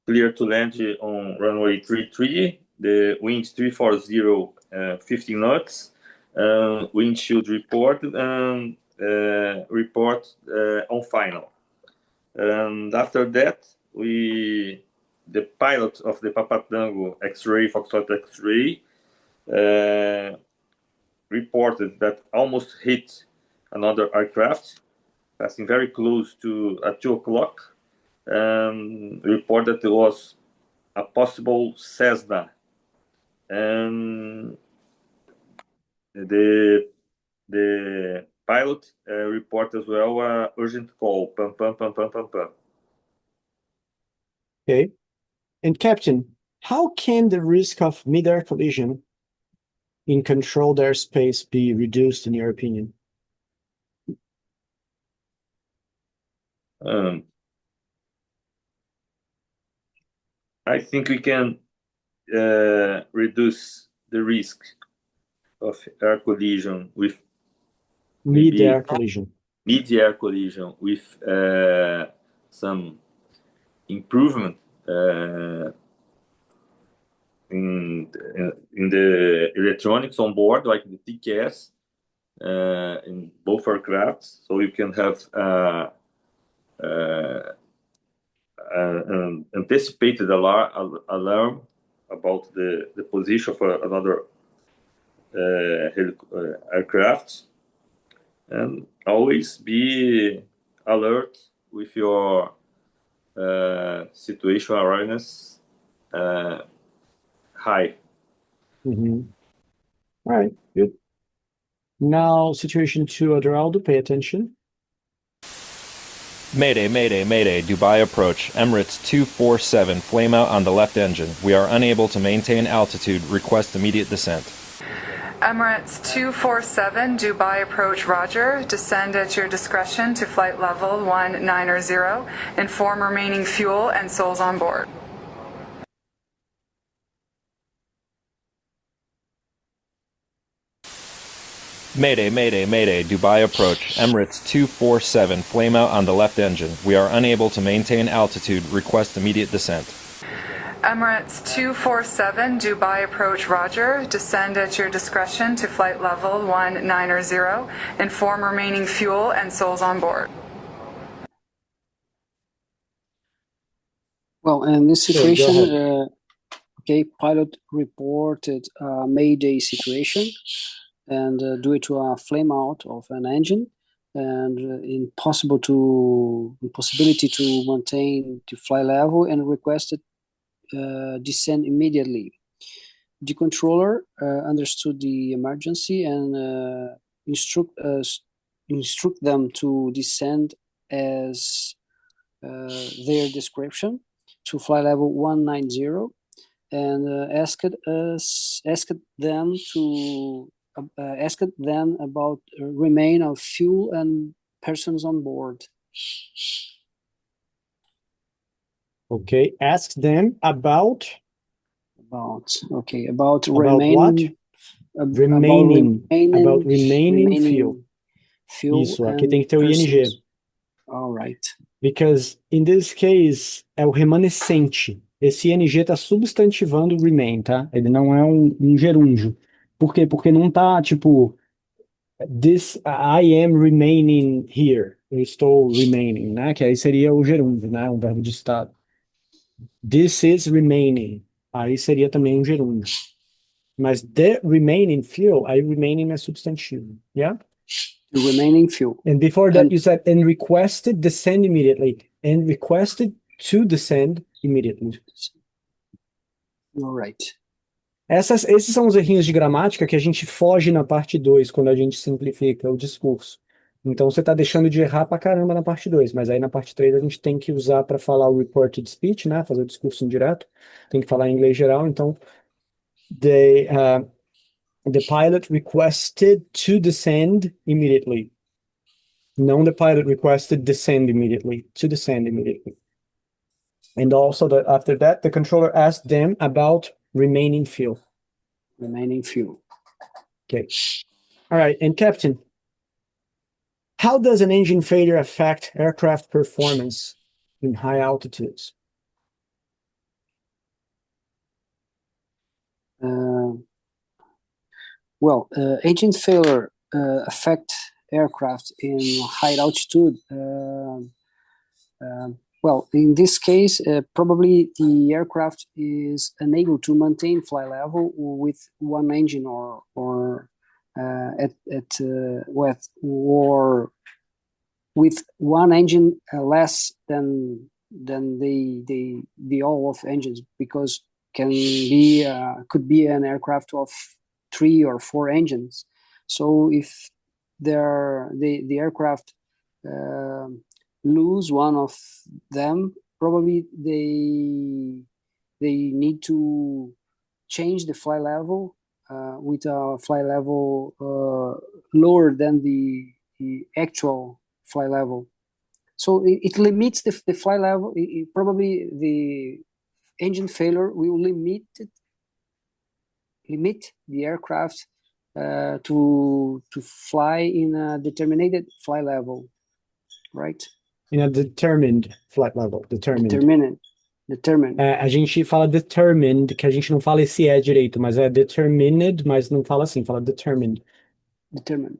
clear to land on runway 33, the wind 340, 15 knots, windshield reported and report on final. And after that, the pilot of the Papa Tango X-Ray Foxtrot X-Ray reported that almost hit another aircraft, passing very close to at 2 o'clock. Reported it was a possible Cessna, and the pilot reported as well urgent call. Okay, and Captain, how can the risk of mid-air collision in controlled airspace be reduced, in your opinion? I think we can reduce the risk of air collision with mid-air collision. Mid-air collision with some improvement in the electronics on board, like the TKS in both aircrafts, so you can have an anticipated alarm about the position of another aircraft, and always be alert with your situational awareness high. Mm-hmm. All right, good. Now, situation 2, Adoraldo, pay attention. Mayday, mayday, mayday, Dubai approach. Emirates 247, flame out on the left engine. We are unable to maintain altitude. Request immediate descent. Emirates 247, Dubai approach, roger. Descend at your discretion to flight level 190. Inform remaining fuel and souls on board. Mayday, mayday, mayday, Dubai approach. Emirates 247, flame out on the left engine. We are unable to maintain altitude. Request immediate descent. Emirates 247, Dubai approach, roger. Descend at your discretion to flight level 190. Inform remaining fuel and souls on board. Well, in this situation, pilot reported a mayday situation, and due to a flame out of an engine and impossibility to maintain the flight level, and requested descend immediately. The controller understood the emergency and instruct them to descend as their description to flight level 190, and asked them about remain of fuel and persons on board. Okay, ask them about remaining fuel. Isso, aqui tem que ter o ING. All right. Because in this case é o remanescente. Esse ING está substantivando remain, tá? Ele não é um gerúndio. Por quê? Porque não tá tipo this I am remaining here. Eu estou remaining, né? Que aí seria o gerúndio, né? Um verbo de estado. This is remaining. Aí seria também um gerúndio. Mas the remaining fuel, aí remaining é substantivo. Yeah? The remaining fuel. And before that you said, and requested descend immediately. And requested to descend immediately. All right. Esses são os errinhos de gramática que a gente foge na parte 2, quando a gente simplifica o discurso. Então você está deixando de errar pra caramba na parte 2, mas aí na parte 3 a gente tem que usar para falar o reported speech, né? Fazer o discurso indireto, tem que falar em inglês geral. Então, the pilot requested to descend immediately. Não the pilot requested descend immediately, to descend immediately. And also after that, the controller asked them about remaining fuel. Remaining fuel. Okay. All right, and Captain, how does an engine failure affect aircraft performance in high altitudes? Engine failure affect aircraft in high altitude. In this case, probably the aircraft is unable to maintain flight level with one engine or with one engine less than the all of engines, because could be an aircraft of 3 or 4 engines. So if the aircraft lose one of them, probably they need to change the flight level with a flight level lower than the actual flight level. So it limits the flight level. Probably the engine failure will limit the aircraft to fly in a determined flight level, right? In a determined flight level. Determined. A gente fala determined, que a gente não fala esse é direito, mas é determined, mas não fala assim, fala determined. Determined.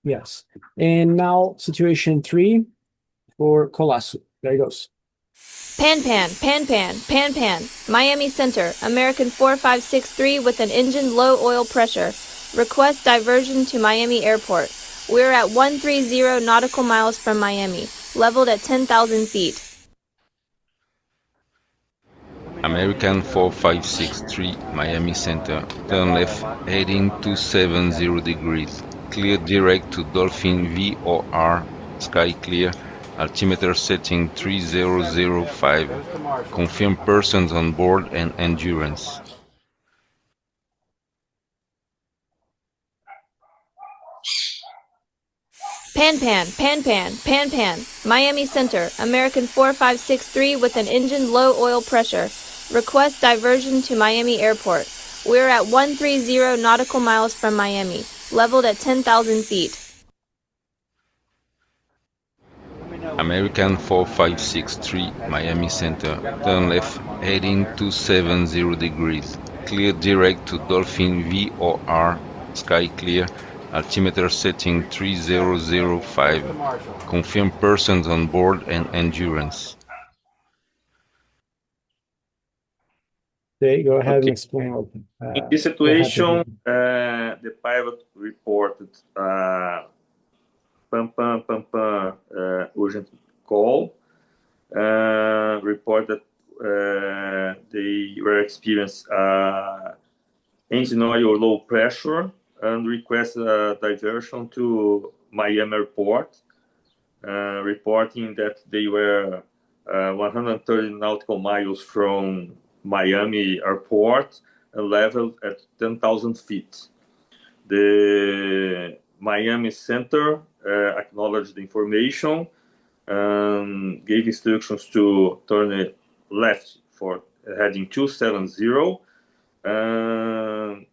Yes. And now situation 3 for Colasso. There he goes. Pan, Miami Center, American 4563 with an engine low oil pressure. Request diversion to Miami Airport. We're at 130 nautical miles from Miami, leveled at 10,000 feet. American 4563, Miami Center, turn left heading 270 degrees. Clear direct to Dolphin VOR, sky clear, altimeter setting 3005, confirm persons on board and endurance. Pan, Miami Center, American 4563 with an engine low oil pressure. Request diversion to Miami Airport. We're at 130 nautical miles from Miami, leveled at 10,000 feet. American 4563, Miami Center, turn left heading 270 degrees. Clear direct to Dolphin VOR, sky clear, altimeter setting 3005. Confirm persons on board and endurance. Okay, go ahead and explain. In this situation, the pilot reported urgent call, reported they were experiencing engine oil low pressure and requested a diversion to Miami Airport, reporting that they were 130 nautical miles from Miami Airport and leveled at 10,000 feet. The Miami Center acknowledged the information and gave instructions to turn it left for heading 270 and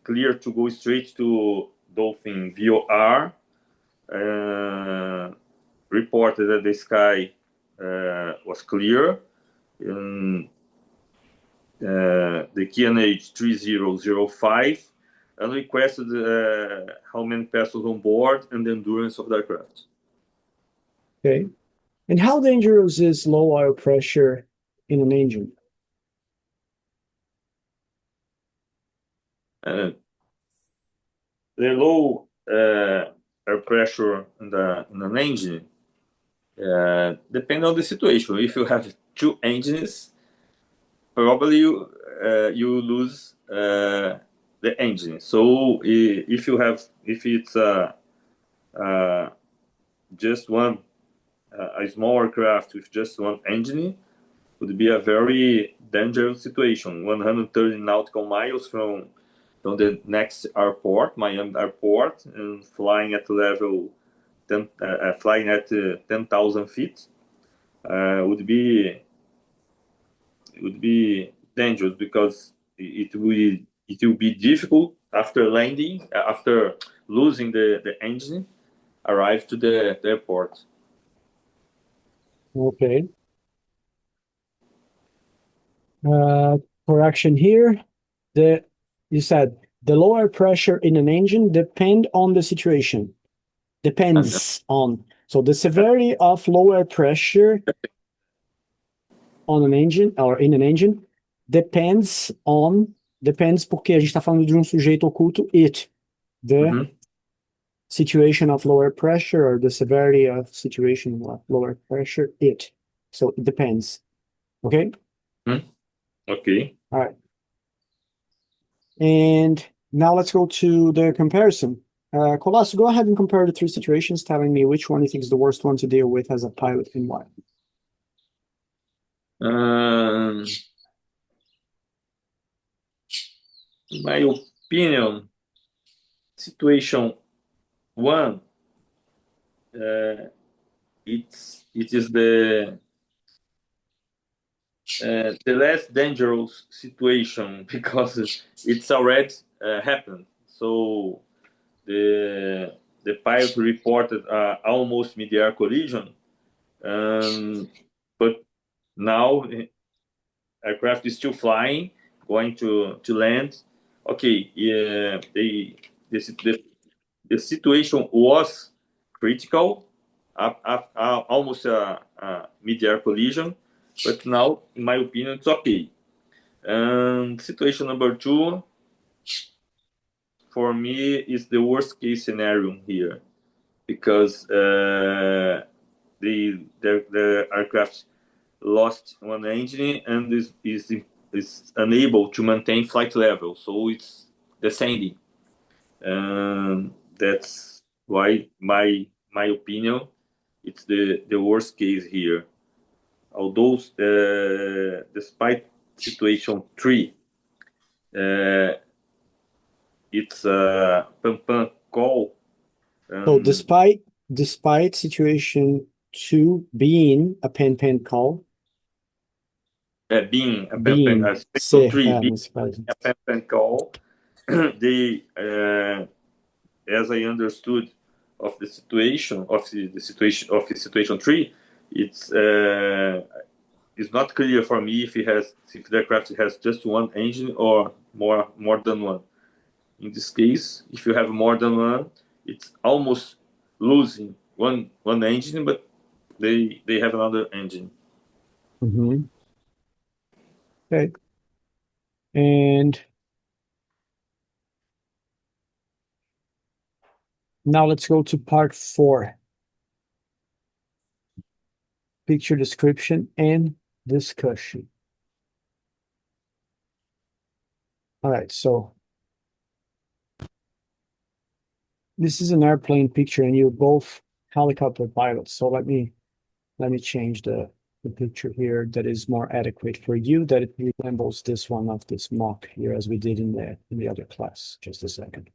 clear to go straight to Dolphin VOR. Reported that the sky was clear. The QNH 3005 and requested how many passengers on board and the endurance of the aircraft. Okay. And how dangerous is low oil pressure in an engine? The low air pressure in an engine depends on the situation. If you have two engines, probably you lose the engine. So if it's just one a small aircraft with just one engine, would be a very dangerous situation. 130 nautical miles from the next airport, Miami Airport, and flying at level 10,000 feet would be dangerous because it will be difficult after landing, after losing the engine, arrive to the airport. Okay. Correction here. You said the lower pressure in an engine depend on the situation. Depends on. So the severity of lower pressure on an engine or in an engine depends porque a gente está falando de um sujeito oculto, it. The situation of lower pressure or the severity of situation of lower pressure, it. So it depends. Okay? Okay. All right. And now let's go to the comparison. Colas, go ahead and compare the three situations, telling me which one you think is the worst one to deal with as a pilot and why. In my opinion, situation one, it is the less dangerous situation because it's already happened. So the pilot reported almost mid-air collision, but now aircraft is still flying, going to land. Okay, the situation was critical, almost a mid-air collision, but now, in my opinion, it's okay. And situation number two, for me, is the worst case scenario here, because the aircraft lost one engine and is unable to maintain flight level, so it's descending. And that's why my opinion it's the worst case here. Although, despite situation 3, it's a pam-pam call. So despite situation 2 being a pan-pan call, being a pan-pan, situation 3 being a pan-pan call, they, as I understood of the situation of the situation 3, it's not clear for me if the aircraft has just one engine or more than one. In this case, if you have more than one, it's almost losing one engine, but they have another engine. Mm-hmm. Okay. And now let's go to part 4. Picture description and discussion. All right, so this is an airplane picture and you're both helicopter pilots. So let me change the picture here that is more adequate for you, that it resembles this one of this mock here as we did in the other class. Just a second.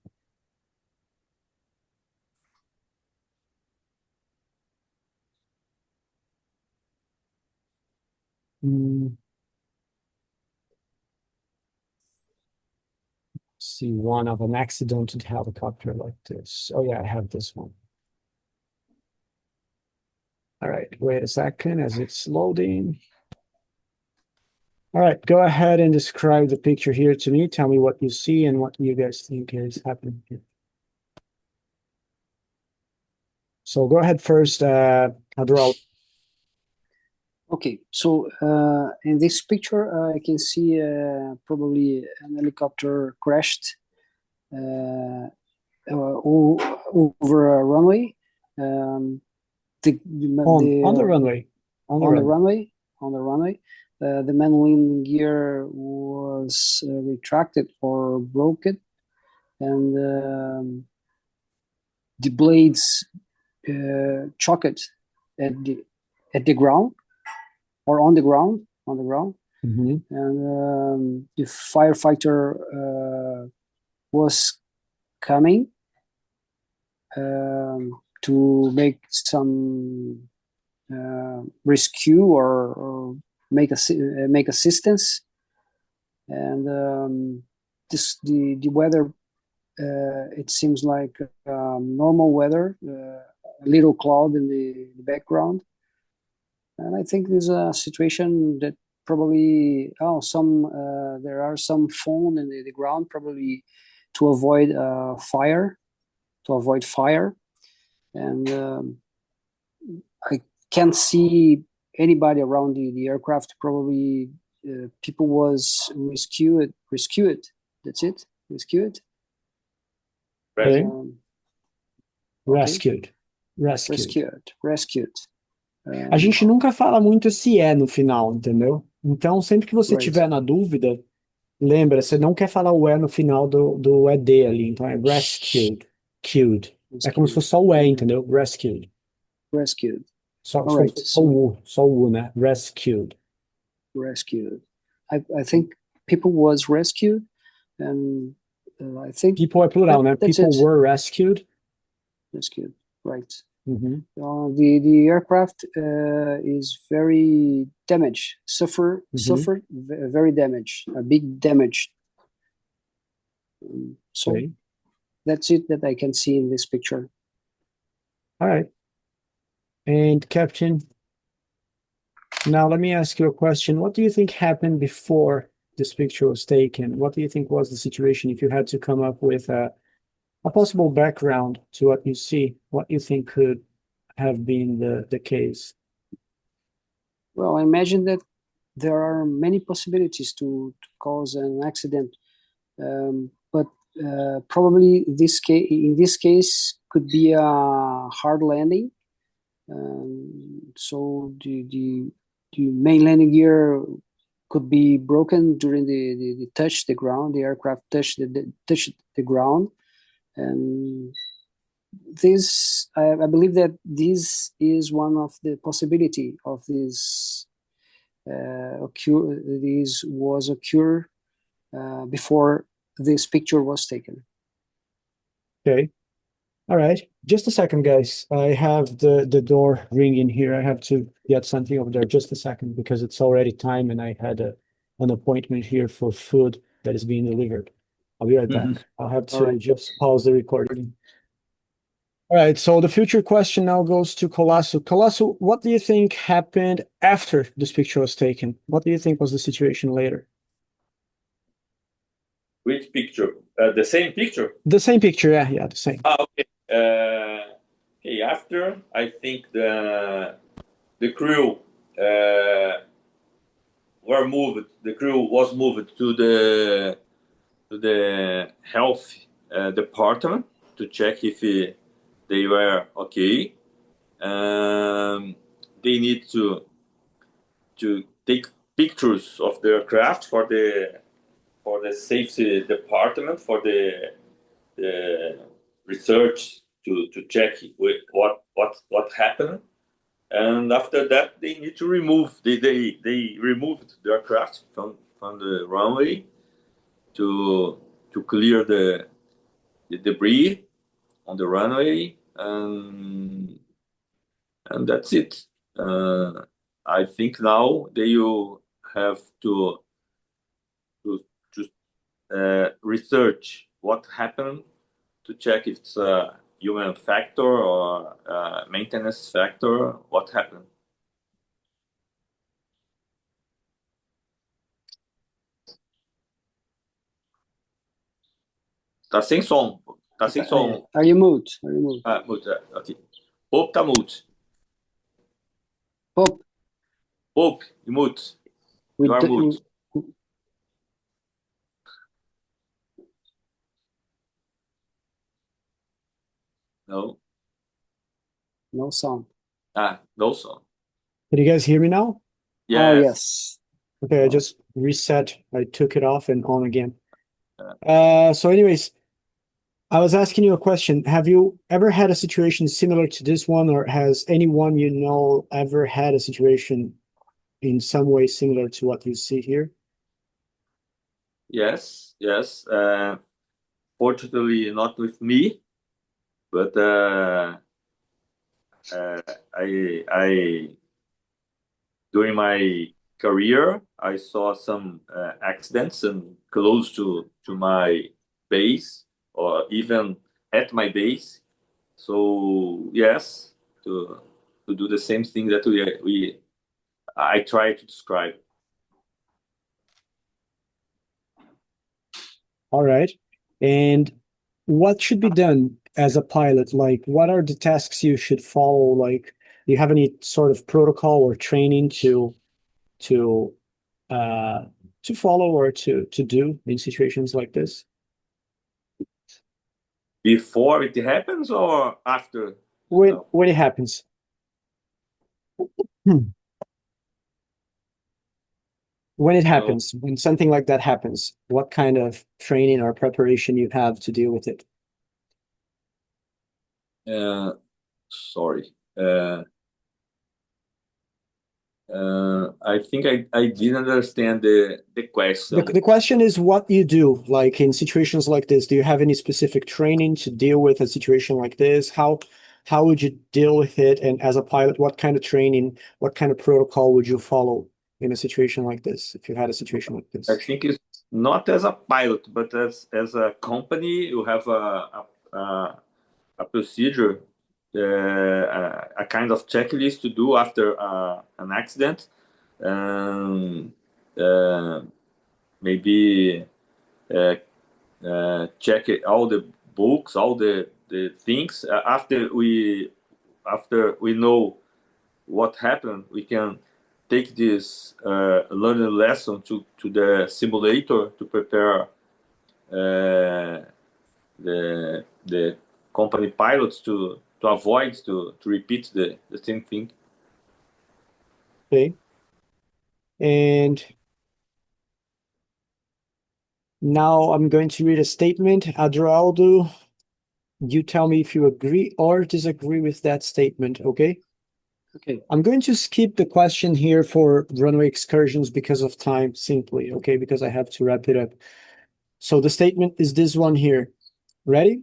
See one of an accidented helicopter like this. Oh yeah, I have this one. All right, wait a second as it's loading. All right, go ahead and describe the picture here to me. Tell me what you see and what you guys think is happening here. So go ahead first, Adral. Okay, so in this picture, I can see probably an helicopter crashed over a runway. On the runway. The main landing gear was retracted or broken, and the blades choked at the ground or on the ground. Mm-hmm. And the firefighter was coming to make some rescue or make assistance, and the weather, it seems like normal weather, a little cloud in the background, and I think there's a situation that probably there are some foam in the ground, probably to avoid fire, and I can't see anybody around the aircraft. Probably people was rescued. That's it. Rescued. Okay. Okay. Rescued. A gente nunca fala muito se é no final, entendeu? Então, sempre que você tiver na dúvida, lembra, você não quer falar o é no final do ED ali. Então é rescued. É como se fosse só o é, entendeu? Rescued. Só o U, né? Rescued. I think people was rescued, and I think people é plural, né? People were rescued. Right. Mm-hmm. The aircraft is very damaged. Suffered very damaged, a big damage. So that's it that I can see in this picture. All right. And Captain, now let me ask you a question. What do you think happened before this picture was taken? What do you think was the situation if you had to come up with a possible background to what you see? What you think could have been the case? Well, I imagine that there are many possibilities to cause an accident, but probably in this case could be a hard landing. So the main landing gear could be broken during the touch the ground. The aircraft touched the ground, and this, I believe that this is one of the possibility of this occur. This was occur before this picture was taken. Okay. All right. Just a second, guys. I have the door ringing here. I have to get something over there. Just a second, because it's already time and I had an appointment here for food that is being delivered. I'll be right back. I'll have to just pause the recording. All right, so the future question now goes to Colasso. Colasso, what do you think happened after this picture was taken? What do you think was the situation later? Which picture? The same picture? The same picture, yeah, the same. Okay. Okay. After, I think the crew were moved. The crew was moved to the health department to check if they were okay. They need to take pictures of the aircraft for the safety department, for the research to check what happened. And after that, they need to remove. They removed the aircraft from the runway to clear the debris on the runway, and that's it. I think now they will have to research what happened to check if it's a human factor or a maintenance factor. What happened? Tá sem som. Tá sem som. Are you mute? Are you mute? Mute. Ok. Pop tá mute. Pop. Pop, mute. You are mute. No. No sound. No sound. Can you guys hear me now? Yes. Oh, yes. Okay, I just reset. I took it off and on again. So anyways, I was asking you a question. Have you ever had a situation similar to this one, or has anyone you know ever had a situation in some way similar to what you see here? Yes. Fortunately, not with me, but I during my career, I saw some accidents and close to my base, or even at my base. So yes, to do the same thing that I try to describe. All right. And what should be done as a pilot? Like, what are the tasks you should follow? Like, do you have any sort of protocol or training to follow or to do in situations like this? Before it happens or after? When it happens. When it happens, when something like that happens, what kind of training or preparation you have to deal with it? Sorry. I think I didn't understand the question. The question is what you do, like in situations like this. Do you have any specific training to deal with a situation like this? How would you deal with it? And as a pilot, what kind of training, what kind of protocol would you follow in a situation like this, if you had a situation like this? I think it's not as a pilot, but as a company, you have a procedure, a kind of checklist to do after an accident. Maybe check all the books, all the things. After we know what happened, we can take this learning lesson to the simulator to prepare the company pilots to avoid to repeat the same thing. Okay. And now I'm going to read a statement. Adroaldo you tell me if you agree or disagree with that statement, okay? Okay. I'm going to skip the question here for runway excursions because of time, simply, okay? Because I have to wrap it up. So the statement is this one here. Ready?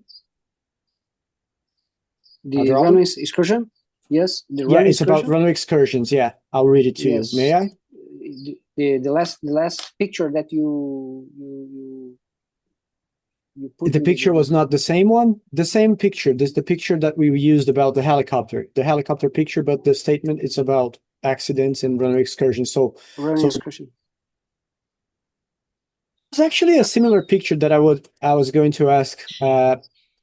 The runway excursion? Yes, the runway Yeah, it's excursion? about runway excursions. Yeah, I'll read it to you. May I? The last picture that you put The picture was not the same one? The same picture. This is the picture that we used about the helicopter. The helicopter picture, but the statement is about accidents and runway excursions. So, runway excursion. It's actually a similar picture that I was going to ask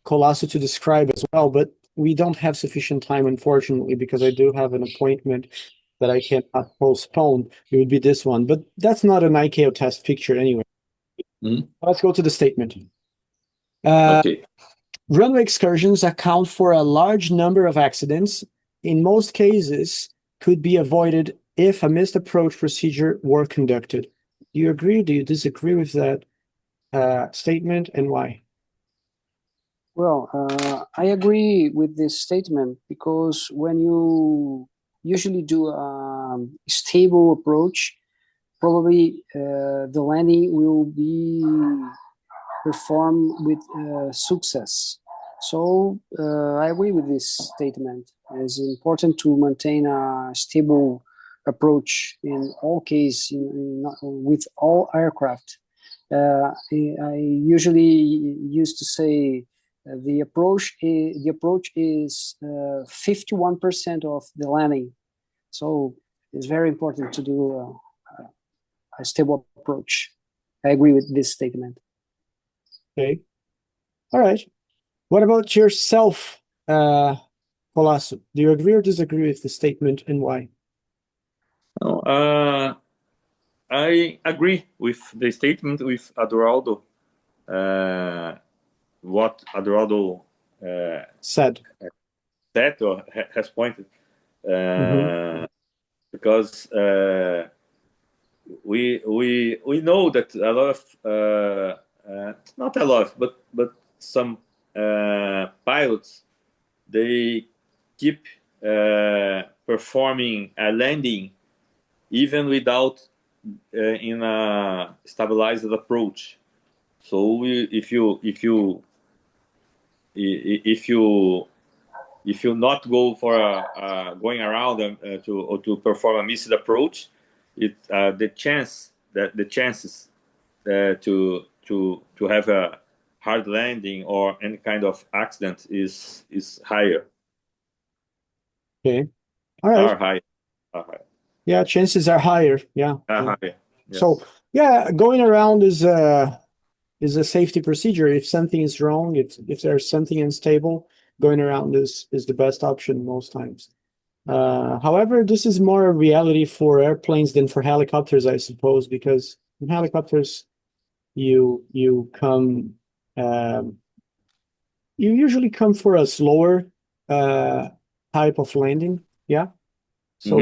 Colasso to describe as well, but we don't have sufficient time, unfortunately, because I do have an appointment that I cannot postpone. It would be this one, but that's not an ICAO test picture anyway. Let's go to the statement. Okay. Runway excursions account for a large number of accidents. In most cases, could be avoided if a missed approach procedure were conducted. Do you agree? Do you disagree with that statement, and why? Well, I agree with this statement because when you usually do a stable approach, probably the landing will be performed with success. So I agree with this statement. It's important to maintain a stable approach in all cases, with all aircraft. I usually used to say the approach is 51% of the landing. So it's very important to do a stable approach. I agree with this statement. Okay. All right. What about yourself, Colasso? Do you agree or disagree with the statement, and why? I agree with the statement with Adoraldo. What Adoraldo said or has pointed, because we know that a lot of not a lot, but some pilots, they keep performing a landing even without in a stabilized approach. So if you not go for going around to perform a missed approach, the chances to have a hard landing or any kind of accident is higher. Okay. All right. Are higher. Yeah, chances are higher. Yeah. Higher. Yes. So yeah, going around is a safety procedure. If something is wrong, if there's something unstable, going around is the best option most times. However, this is more a reality for airplanes than for helicopters, I suppose, because in helicopters, you usually come for a slower type of landing. Yeah. So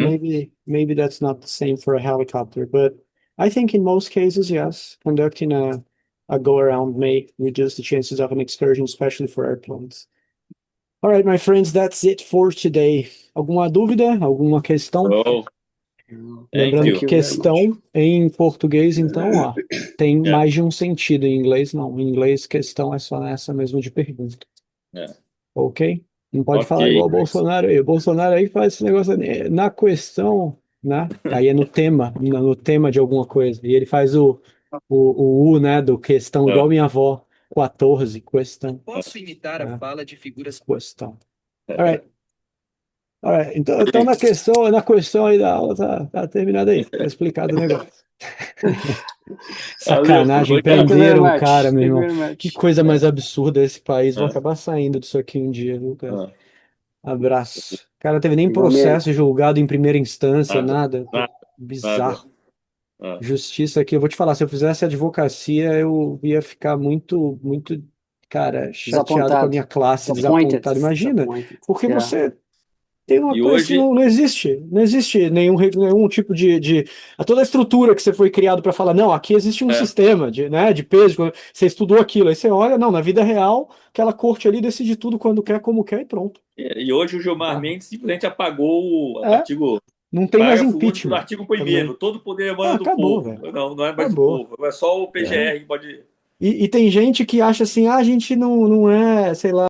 maybe that's not the same for a helicopter, but I think in most cases, yes, conducting a go-around may reduce the chances of an excursion, especially for airplanes. All right, my friends, that's it for today. Alguma dúvida? Alguma questão? Lembrando que questão em português, então, ó, tem mais de um sentido. Em inglês, não. Em inglês, questão é só essa mesmo de pergunta. Ok? Não pode falar igual o Bolsonaro aí. O Bolsonaro aí faz esse negócio na questão, né? Aí é no tema de alguma coisa. E ele faz o U, né, do questão, igual minha avó. 14, questão. Posso imitar a fala de figuras... Questão. All right. Então na questão aí da aula tá terminado aí. Tá explicado o negócio. Sacanagem, prenderam o cara, meu irmão. Que coisa mais absurda esse país. Vou acabar saindo disso aqui um dia, viu, cara? Abraço. O cara teve nem processo julgado em primeira instância, nada. Bizarro. Justiça aqui, eu vou te falar, se eu fizesse advocacia, eu ia ficar muito, cara, chateado com a minha classe, desapontado. Imagina, porque Tem uma E coisa hoje- assim, não existe nenhum tipo de toda a estrutura que você foi criado para falar, não, aqui existe um sistema de peso, você estudou aquilo, aí você olha, não, na vida real, aquela corte ali decide tudo quando quer, como quer e pronto. E hoje o Gilmar Mendes simplesmente apagou o É. artigo. Não tem mais Parágrafo único do impeachment. artigo 1º. Todo poder emana do Acabou, povo. velho. Não é mais Acabou. do povo. É só o PGR que pode. E tem gente que acha assim, a gente não é, sei lá,